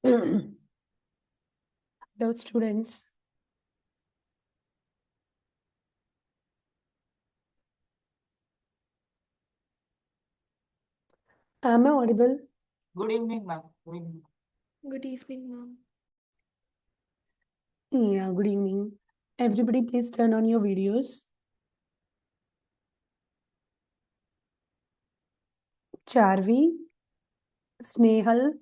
Hello, students. Am I audible? Good evening, ma'am. Good evening. Good evening, ma'am. Yeah, good evening. Everybody, please turn on your videos. Charvi, Snehal,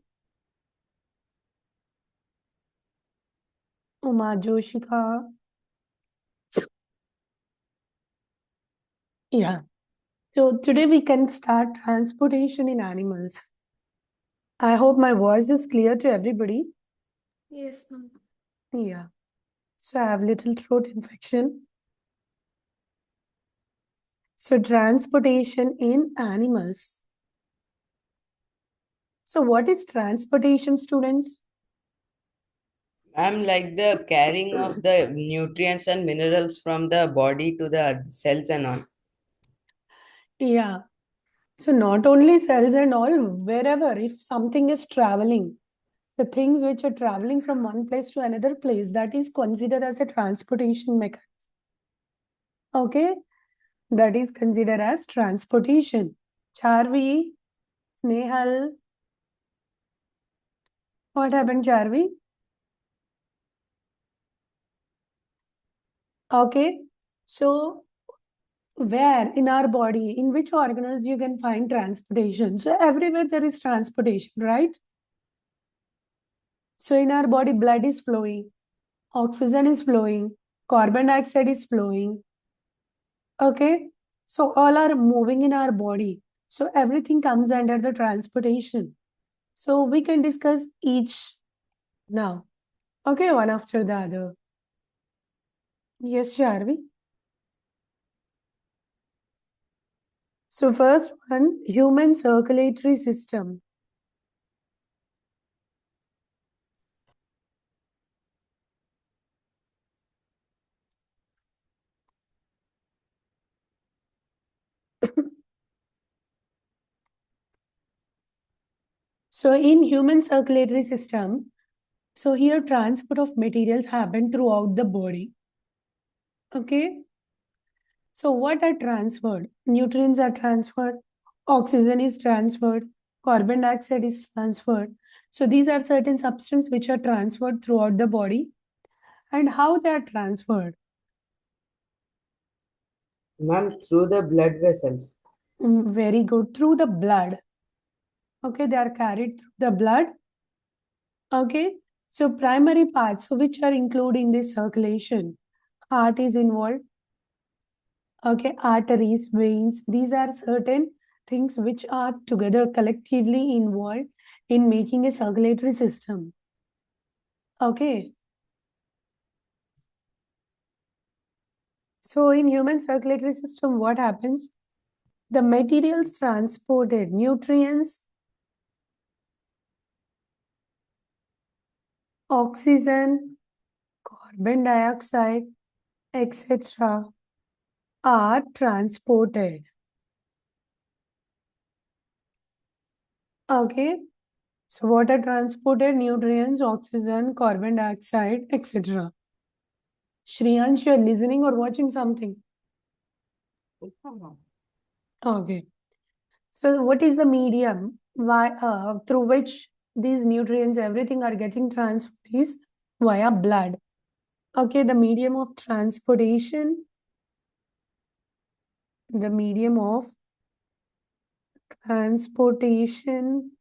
Uma Joshika. Yeah. So today we can start transportation in animals. I hope my voice is clear to everybody. Yes, ma'am. Yeah. So I have little throat infection. So transportation in animals. So what is transportation, students? I'm like the carrying of the nutrients and minerals from the body to the cells and all. Yeah. So not only cells and all, wherever, if something is traveling, the things which are traveling from one place to another place, that is considered as a transportation mechanism. Okay, that is considered as transportation. Charvi, Snehal, what happened, Charvi? Okay, so where in our body, in which organelles you can find transportation? So everywhere there is transportation, right? So in our body, blood is flowing, oxygen is flowing, carbon dioxide is flowing. Okay, so all are moving in our body. So everything comes under the transportation. So we can discuss each now. Okay, one after the other. Yes, Sharvi. So first one, human circulatory system. So in human circulatory system, so here transport of materials happen throughout the body. Okay. So what are transferred? Nutrients are transferred, oxygen is transferred, carbon dioxide is transferred. So these are certain substances which are transferred throughout the body. And how they are transferred? Ma'am, through the blood vessels. Very good. Through the blood. Okay, they are carried through the blood. Okay, so primary parts, so which are included in this circulation. Heart is involved. Okay, arteries, veins, these are certain things which are together collectively involved in making a circulatory system. Okay. So in human circulatory system, what happens? The materials transported, nutrients, oxygen, carbon dioxide, etc. are transported. Okay. So what are transported? Nutrients, oxygen, carbon dioxide, etc. Shriyansh, you're listening or watching something? Okay. So what is the medium through which these nutrients, everything are getting transferred is via blood. Okay, the medium of transportation, the medium of transportation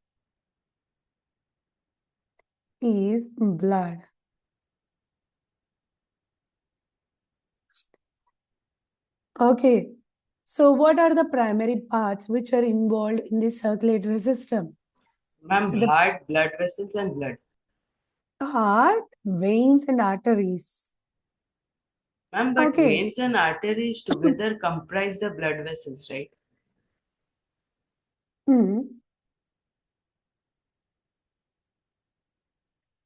is blood. Okay. So what are the primary parts which are involved in the circulatory system? Ma'am, So the heart, blood vessels, and blood. heart, veins and arteries. Ma'am, but Okay. veins and arteries together comprise the blood vessels, right? Hmm.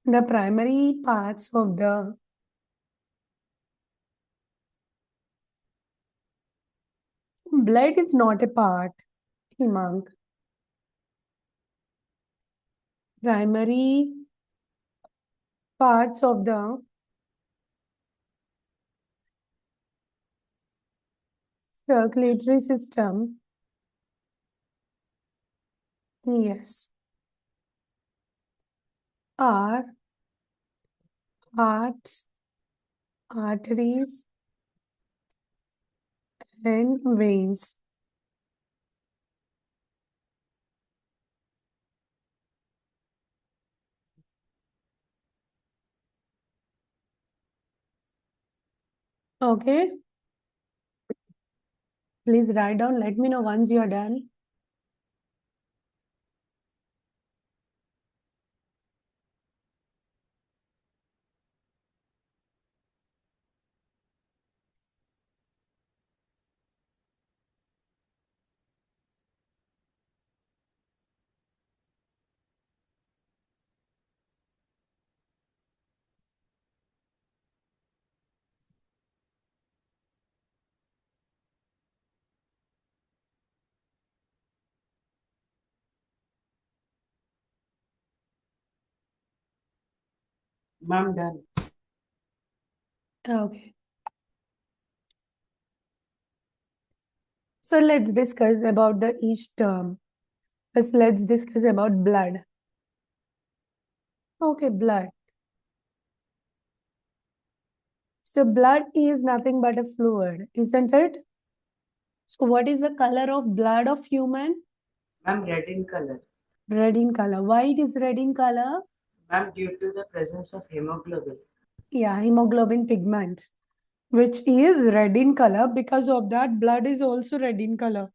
The primary parts of the blood is not a part, Himang. Primary parts of the circulatory system. Yes. Are heart, arteries, and veins. Okay. Please write down. Let me know once you are done. Ma'am, done. Okay. So let's discuss about the each term. First, let's discuss about blood. Okay, blood. So blood is nothing but a fluid, isn't it? So what is the color of blood of human? Ma'am, red in color. Red in color. Why it is red in color? Ma'am, due to the presence of hemoglobin. Yeah, hemoglobin pigment, which is red in color. Because of that, blood is also red in color.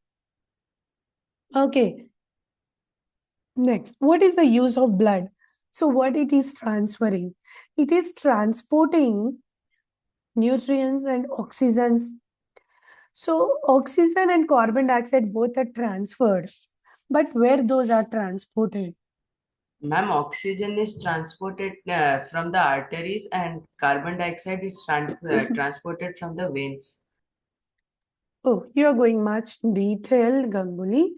Okay. Next, what is the use of blood? So what it is transferring? It is transporting nutrients and oxygens. So oxygen and carbon dioxide both are transferred. But where those are transported? Ma'am, oxygen is transported from the arteries and carbon dioxide is transported from the veins. Oh, you are going much detailed, Ganguly.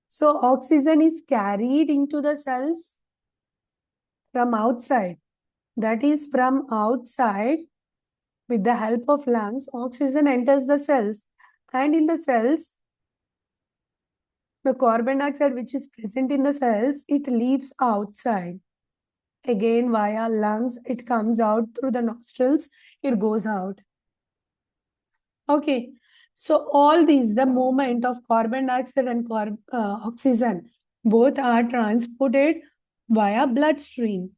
So oxygen is carried into the cells from outside. That is from outside with the help of lungs, oxygen enters the cells. And in the cells, the carbon dioxide which is present in the cells, it leaves outside. Again, via lungs, it comes out through the nostrils, it goes out. Okay, so all these, the movement of carbon dioxide and oxygen, both are transported via bloodstream.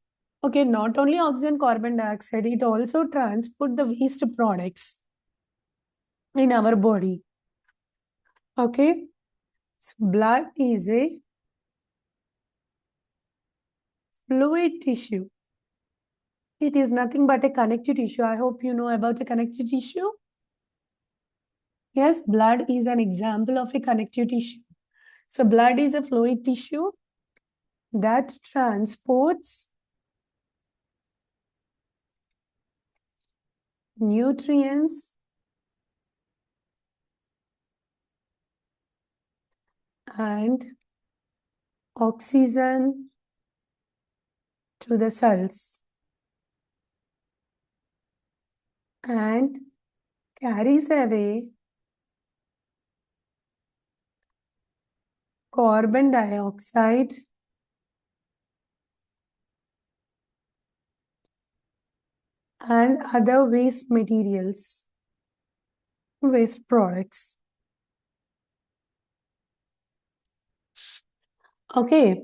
Okay, not only oxygen, carbon dioxide, it also transport the waste products in our body. Okay, so blood is a fluid tissue. It is nothing but a connective tissue. I hope you know about a connective tissue. Yes, blood is an example of a connective tissue. So blood is a fluid tissue that transports nutrients and oxygen to the cells and carries away carbon dioxide and other waste materials, waste products. Okay.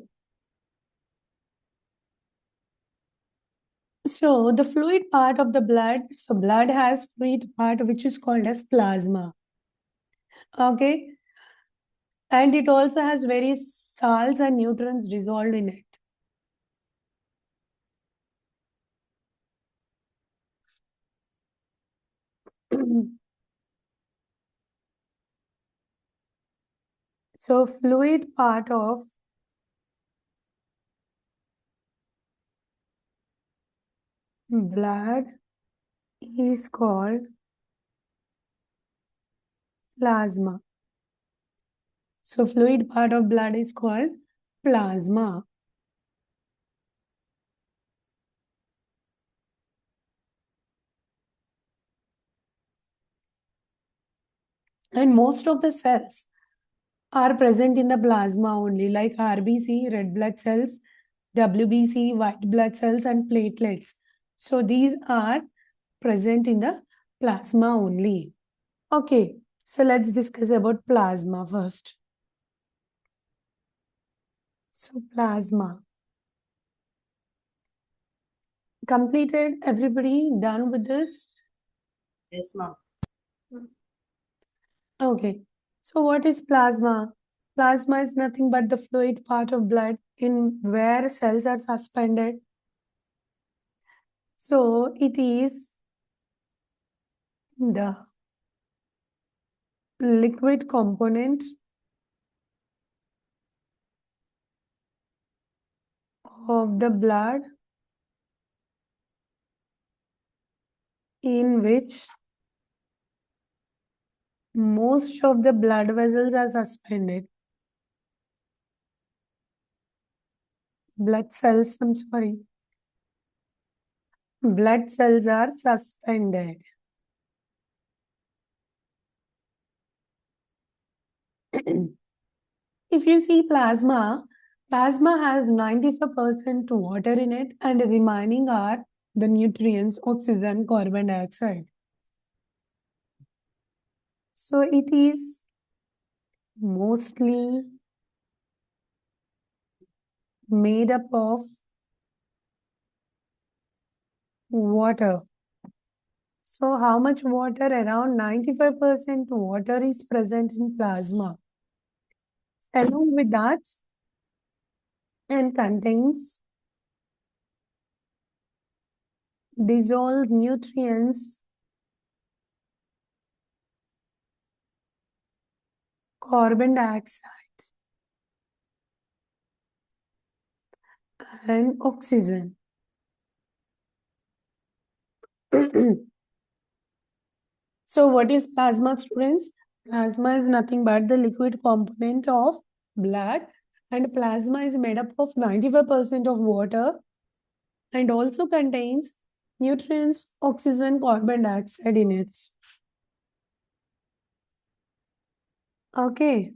So the fluid part of the blood, so blood has fluid part which is called as plasma. Okay. And it also has various salts and nutrients dissolved in it. So fluid part of blood is called plasma. So fluid part of blood is called plasma. And most of the cells are present in the plasma only, like RBC, red blood cells, WBC, white blood cells, and platelets. So these are present in the plasma only. Okay, so let's discuss about plasma first. So plasma. Completed? Everybody done with this? Yes, ma'am. Okay. So what is plasma? Plasma is nothing but the fluid part of blood in where cells are suspended. So it is the liquid component of the blood in which most of the blood vessels are suspended. Blood cells, I'm sorry. Blood cells are suspended. If you see plasma, plasma has 95% water in it and the remaining are the nutrients, oxygen, carbon dioxide. So it is mostly made up of water. So how much water? Around 95% water is present in plasma. Along with that, and contains dissolved nutrients, carbon dioxide, and oxygen. So what is plasma, students? Plasma is nothing but the liquid component of blood, and plasma is made up of 95% of water and also contains nutrients, oxygen, carbon dioxide in it. Okay.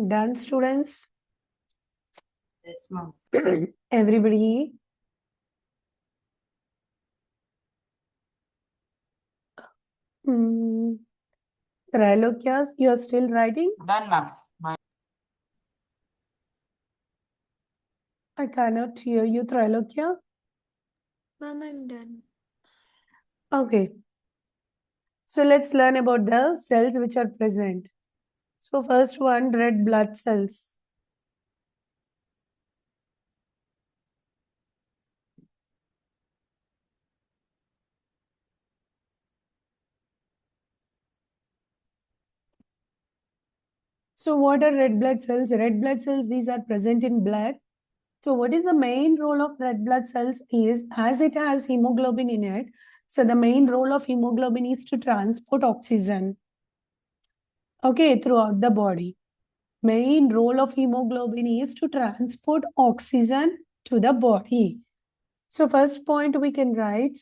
Done, students? Yes, ma'am. Everybody? Trilokyas, you are still writing? Done, ma'am. I cannot hear you, Trilokya. Ma'am, I'm done. Okay. So let's learn about the cells which are present. So first one, red blood cells. So what are red blood cells? Red blood cells, these are present in blood. So what is the main role of red blood cells is, as it has hemoglobin in it, so the main role of hemoglobin is to transport oxygen, okay, throughout the body. Main role of hemoglobin is to transport oxygen to the body. So first point we can write,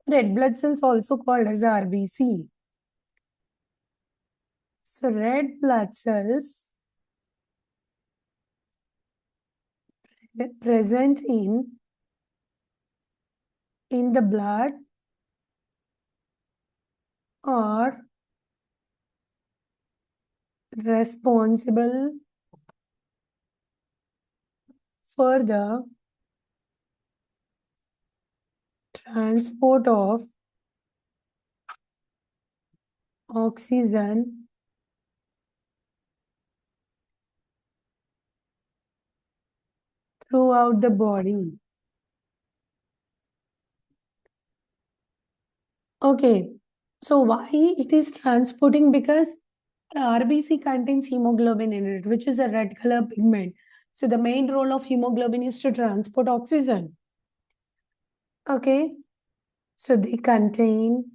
red blood cells also called as RBC. So red blood cells present in the blood are responsible for the transport of oxygen throughout the body. Okay, so why it is transporting? Because RBC contains hemoglobin in it, which is a red color pigment. So the main role of hemoglobin is to transport oxygen. Okay, so they contain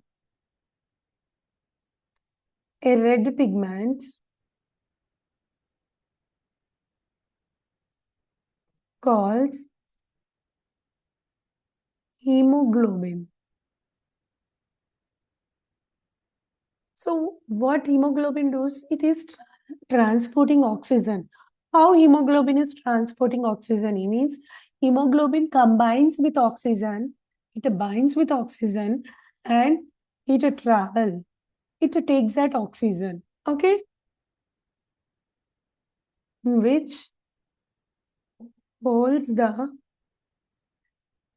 a red pigment called hemoglobin. So what hemoglobin does? It is transporting oxygen. How hemoglobin is transporting oxygen? It means hemoglobin combines with oxygen, it binds with oxygen, and it travel. It takes that oxygen, okay, which holds the,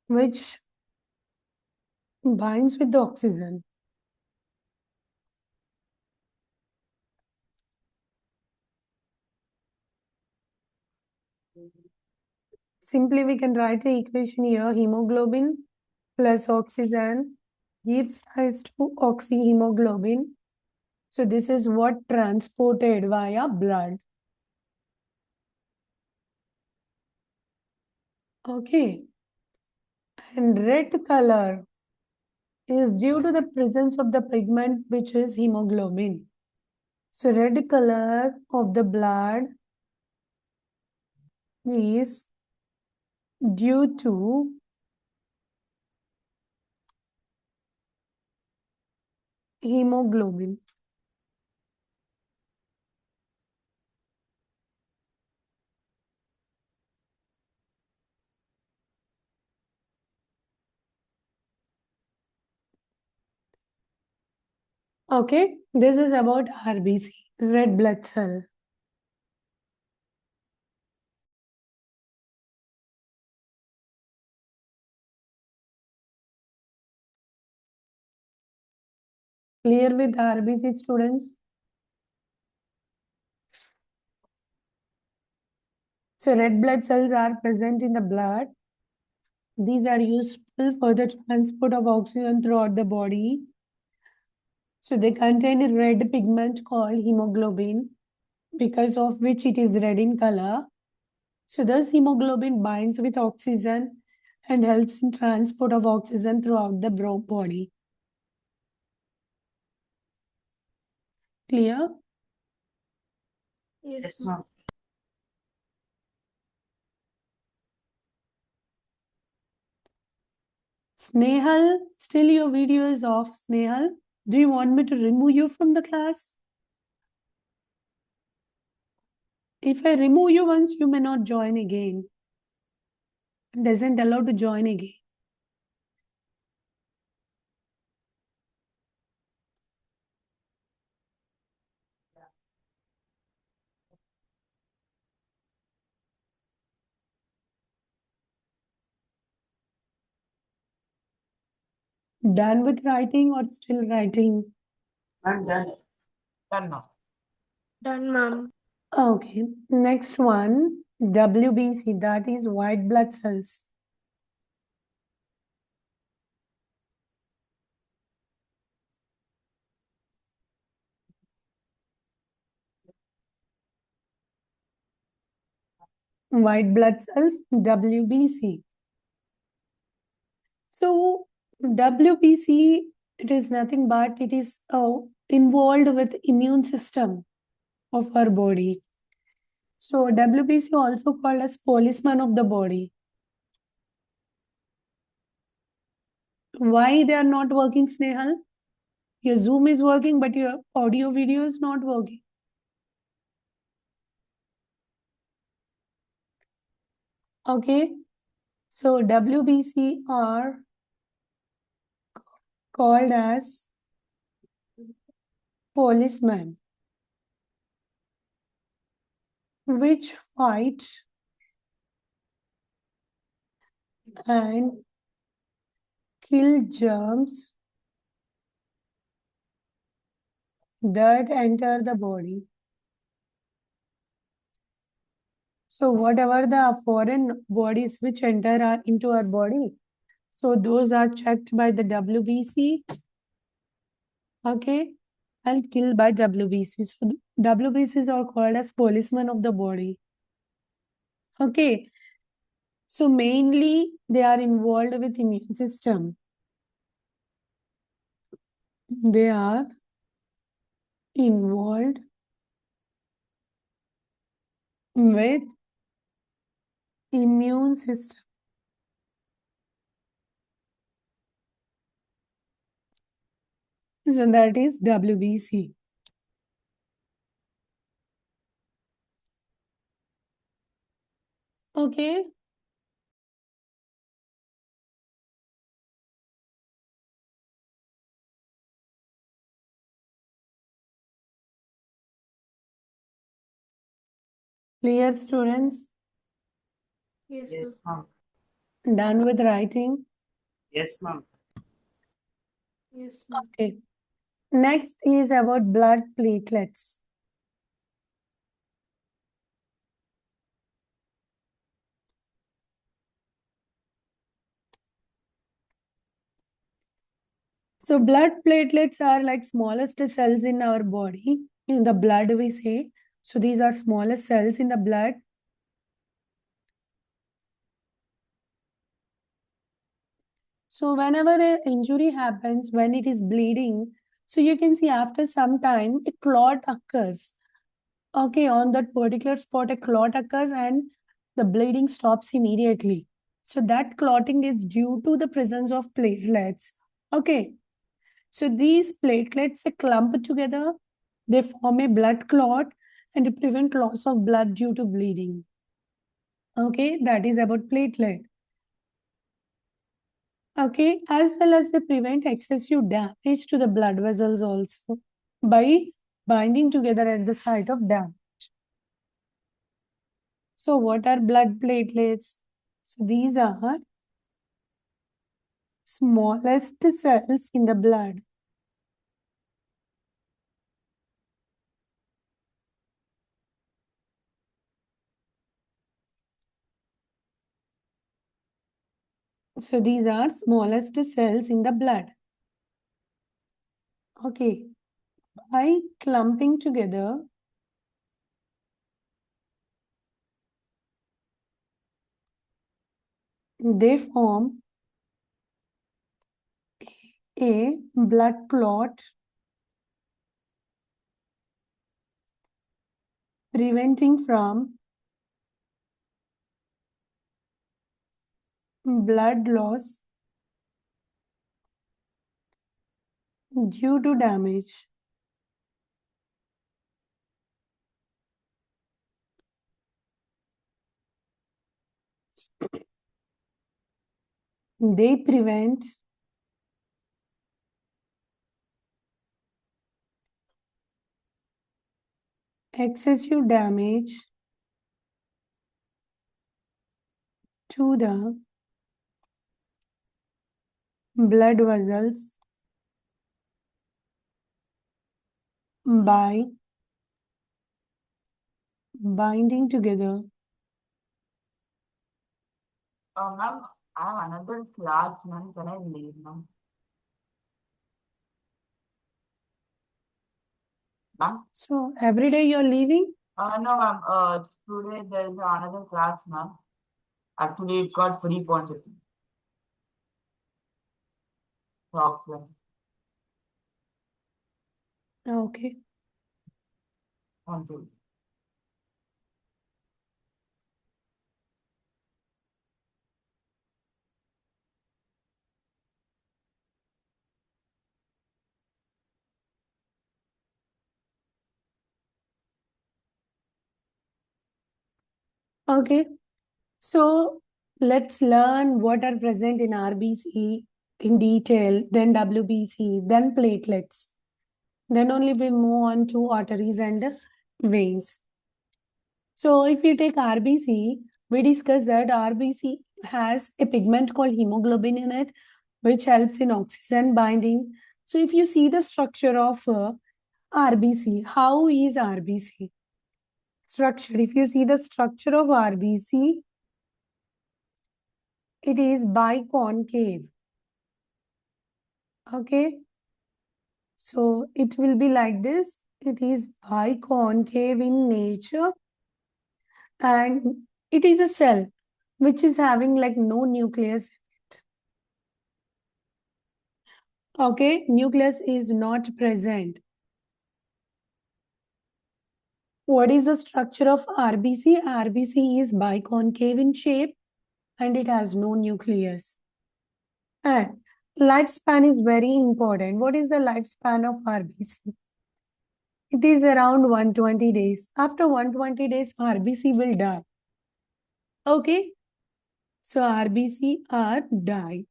which binds with the oxygen. Simply we can write the equation here. Hemoglobin plus oxygen gives rise to oxyhemoglobin. So this is what transported via blood. Okay. And red color is due to the presence of the pigment which is hemoglobin. So red color of the blood is due to hemoglobin. Okay, this is about RBC, red blood cell. Clear with RBC, students? So red blood cells are present in the blood. These are useful for the transport of oxygen throughout the body. So they contain a red pigment called hemoglobin, because of which it is red in color. So thus hemoglobin binds with oxygen and helps in transport of oxygen throughout the body. Clear? Yes, Yes, ma'am. ma'am. Snehal, still your video is off, Snehal. Do you want me to remove you from the class? If I remove you once, you may not join again. It doesn't allow to join again. Done with writing or still writing? I'm done. Done now. Done, ma'am. Okay, next one, WBC, that is white blood cells. White blood cells, WBC. So WBC, it is nothing but it is involved with immune system of our body. So WBC also called as policeman of the body. Why they are not working, Snehal? Your Zoom is working, but your audio video is not working. Okay, so WBC are called as policemen, which fight and kill germs that enter the body. So whatever the foreign bodies which enter into our body, so those are checked by the WBC, okay, and killed by WBC. So WBCs are called as policemen of the body. Okay. So mainly they are involved with immune system. They are involved with immune system. So that is WBC. Okay. Clear, students? Yes, Yes, ma'am. ma'am. Done with writing? Yes, ma'am. Yes, ma'am. Okay. Next is about blood platelets. So blood platelets are like smallest cells in our body. In the blood, we say. So these are smallest cells in the blood. So whenever an injury happens, when it is bleeding, so you can see after some time, a clot occurs. Okay, on that particular spot, a clot occurs and the bleeding stops immediately. So that clotting is due to the presence of platelets. Okay, so these platelets they clump together, they form a blood clot and prevent loss of blood due to bleeding. Okay, that is about platelet. Okay, as well as they prevent excessive damage to the blood vessels also by binding together at the site of damage. So what are blood platelets? So these are smallest cells in the blood. So these are smallest cells in the blood. Okay, by clumping together, they form a blood clot, preventing from blood loss due to damage. They prevent excessive damage to the blood vessels by binding together. Ma'am, I have another class, ma'am. Can I leave, ma'am? Ma'am? So every day you're leaving? No, ma'am. Today there is another class, ma'am. Actually, it got free points. Software. Okay. Thank you. Okay. So let's learn what are present in RBC in detail, then WBC, then platelets. Then only we move on to arteries and veins. So if you take RBC, we discussed that RBC has a pigment called hemoglobin in it, which helps in oxygen binding. So if you see the structure of RBC, how is RBC? structure. If you see the structure of RBC, it is biconcave. Okay. So it will be like this. It is biconcave in nature, and it is a cell which is having like no nucleus in it. Okay, nucleus is not present. What is the structure of RBC? RBC is biconcave in shape and it has no nucleus. And lifespan is very important. What is the lifespan of RBC? It is around 120 days. After 120 days, RBC will die. Okay? So RBC are die.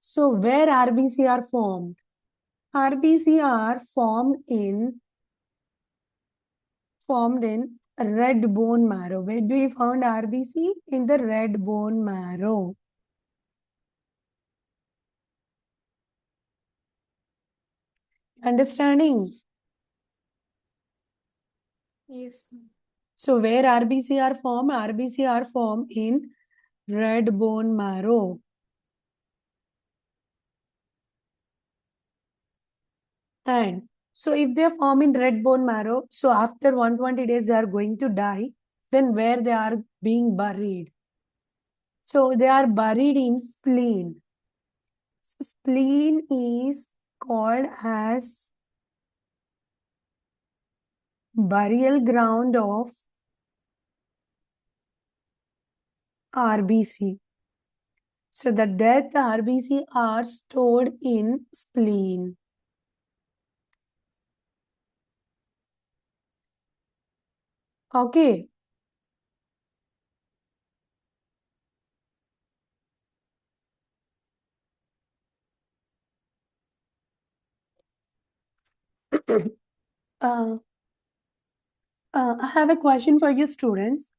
So where RBC are formed? RBC are formed in red bone marrow. Where do you found RBC? In the red bone marrow. Understanding? Yes, ma'am. So where RBC are formed? RBC are formed in red bone marrow. And so if they form in red bone marrow, so after 120 days they are going to die, then where they are being buried? So they are buried in spleen. So spleen is called as burial ground of RBC. So the dead RBC are stored in spleen. Okay. I have a question for you students.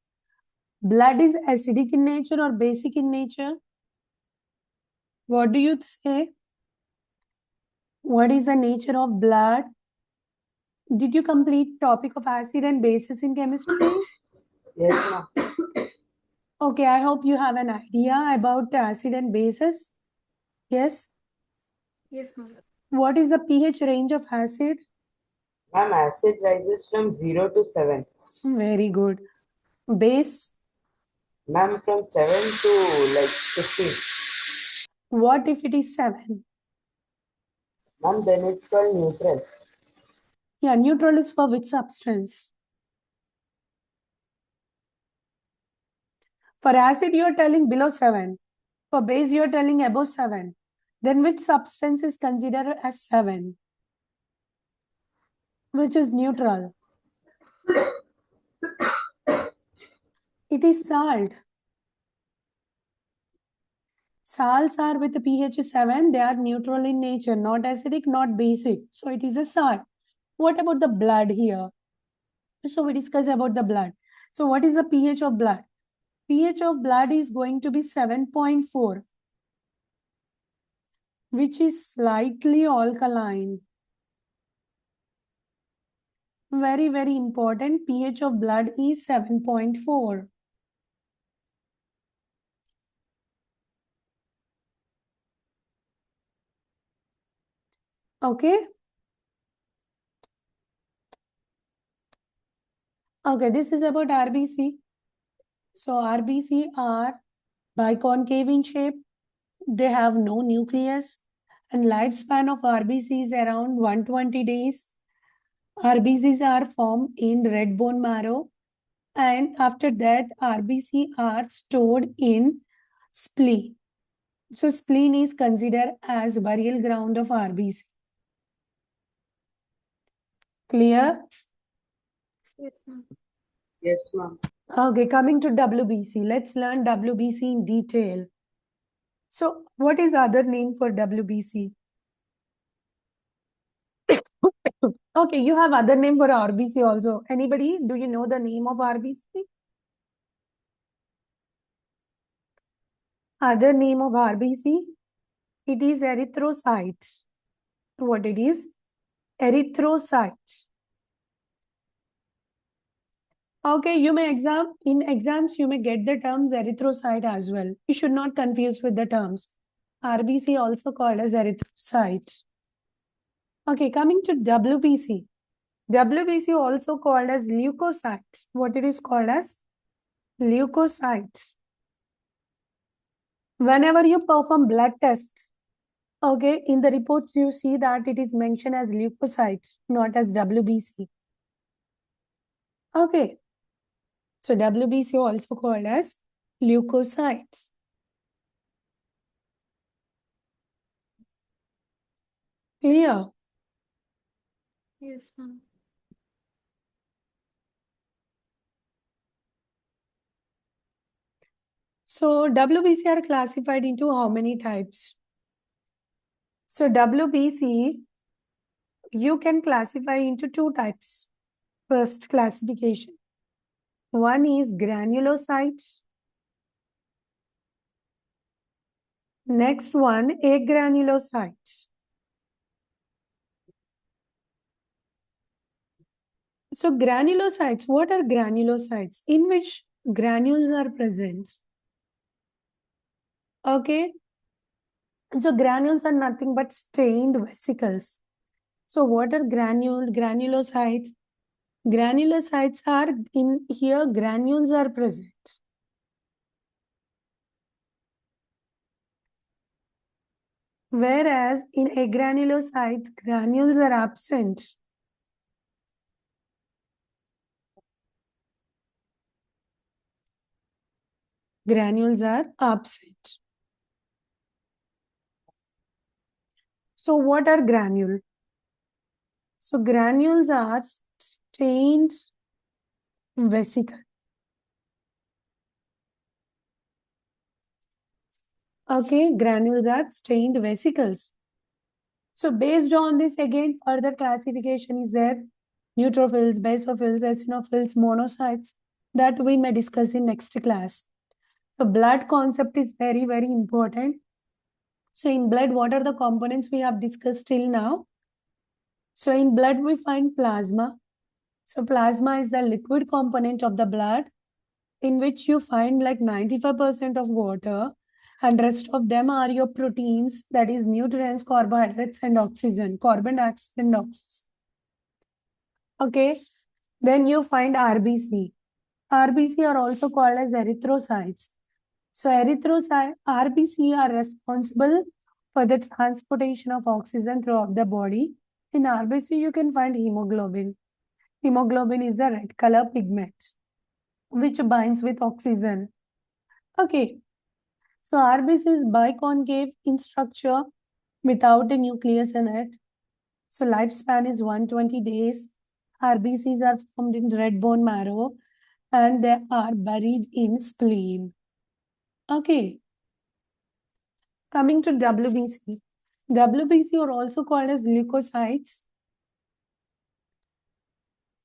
Blood is acidic in nature or basic in nature? What do you say? What is the nature of blood? Did you complete topic of acid and bases in chemistry? Yes, ma'am. Okay, I hope you have an idea about acid and bases. Yes. Yes, ma'am. What is the pH range of acid? Ma'am, acid rises from 0 to 7. Very good. Base? Ma'am, from 7 to like 15. What if it is 7? Ma'am, then it's called neutral. Yeah, neutral is for which substance? For acid, you are telling below 7. For base, you are telling above 7. Then which substance is considered as 7? Which is neutral? It is salt. Salts are with pH 7. They are neutral in nature, not acidic, not basic. So it is a salt. What about the blood here? So we discuss about the blood. So what is the pH of blood? pH of blood is going to be 7.4, which is slightly alkaline. Very, very important. pH of blood is 7.4. Okay. Okay, this is about RBC. So RBC are biconcave in shape. They have no nucleus, and lifespan of RBC is around 120 days. RBCs are formed in red bone marrow, and after that RBC are stored in spleen. So spleen is considered as burial ground of RBC. Clear? Yes, ma'am. Yes, ma'am. Okay, coming to WBC. Let's learn WBC in detail. So what is the other name for WBC? Okay, you have other name for RBC also. Anybody? Do you know the name of RBC? Other name of RBC? It is erythrocyte. What it is? erythrocytes. Okay, in exams you may get the terms erythrocyte as well. You should not confuse with the terms. RBC also called as erythrocyte. Okay, coming to WBC. WBC also called as leukocyte. What it is called as? Leukocyte. Whenever you perform blood test, okay, in the reports you see that it is mentioned as leukocyte, not as WBC. Okay. So WBC also called as leukocytes. Clear? Yes, ma'am. So WBC are classified into how many types? So WBC, you can classify into two types. First classification. One is granulocytes. Next one, agranulocytes. So granulocytes, what are granulocytes? In which granules are present? Okay. So granules are nothing but stained vesicles. So what are granulocytes? Granulocytes are in here, granules are present. Whereas in agranulocyte, granules are absent. Granules are absent. So what are granules? So granules are stained vesicle. Okay, granules are stained vesicles. So based on this, again, further classification is there. Neutrophils, basophils, eosinophils, monocytes, that we may discuss in next class. So blood concept is very, very important. So in blood, what are the components we have discussed till now? So in blood, we find plasma. So plasma is the liquid component of the blood in which you find like 95% of water, and rest of them are your proteins, that is nutrients, carbohydrates, and oxygen, carbon dioxide and oxygen. Okay, then you find RBC. RBC are also called as erythrocytes. So RBC are responsible for the transportation of oxygen throughout the body. In RBC, you can find hemoglobin. Hemoglobin is the red color pigment which binds with oxygen. Okay, so RBC is biconcave in structure without a nucleus in it. So lifespan is 120 days. RBCs are formed in red bone marrow and they are buried in spleen. Okay. Coming to WBC. WBC are also called as leukocytes.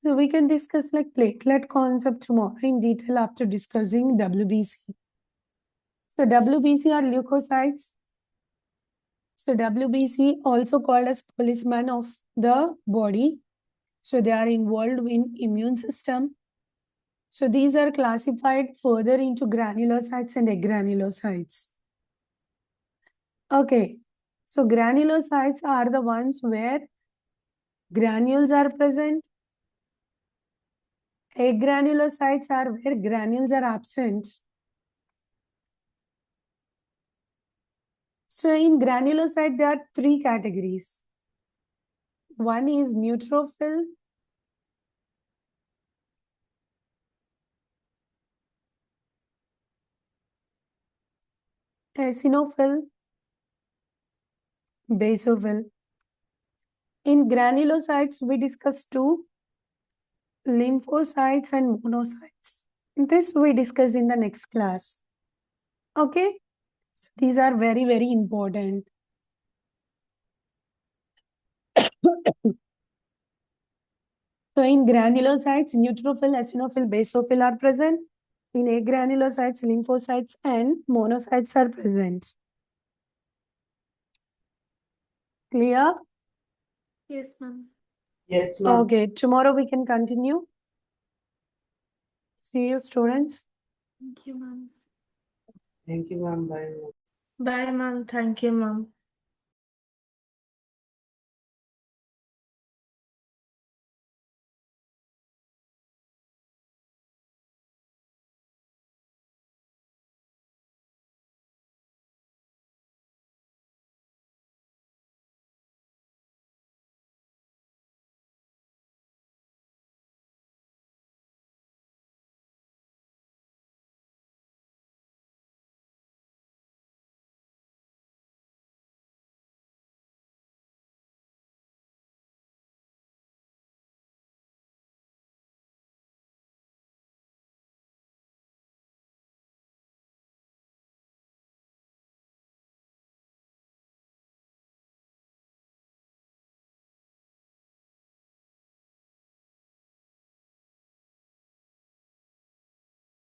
So we can discuss like platelet concept tomorrow in detail after discussing WBC. So WBC are leukocytes. So WBC also called as policeman of the body. So they are involved in immune system. So these are classified further into granulocytes and agranulocytes. Okay. So granulocytes are the ones where granules are present. Agranulocytes are where granules are absent. So in granulocyte, there are three categories. One is neutrophil, eosinophil, basophil. In granulocytes, we discuss two, lymphocytes and monocytes. This we discuss in the next class. Okay? So these are very, very important. So in granulocytes, neutrophil, eosinophil, basophil are present. In agranulocytes, lymphocytes and monocytes are present. Clear? Yes, ma'am. Yes, ma'am. Okay, tomorrow we can continue. See you, students. Thank you, ma'am. Thank you, ma'am. Bye. Bye, ma'am. Thank you, ma'am.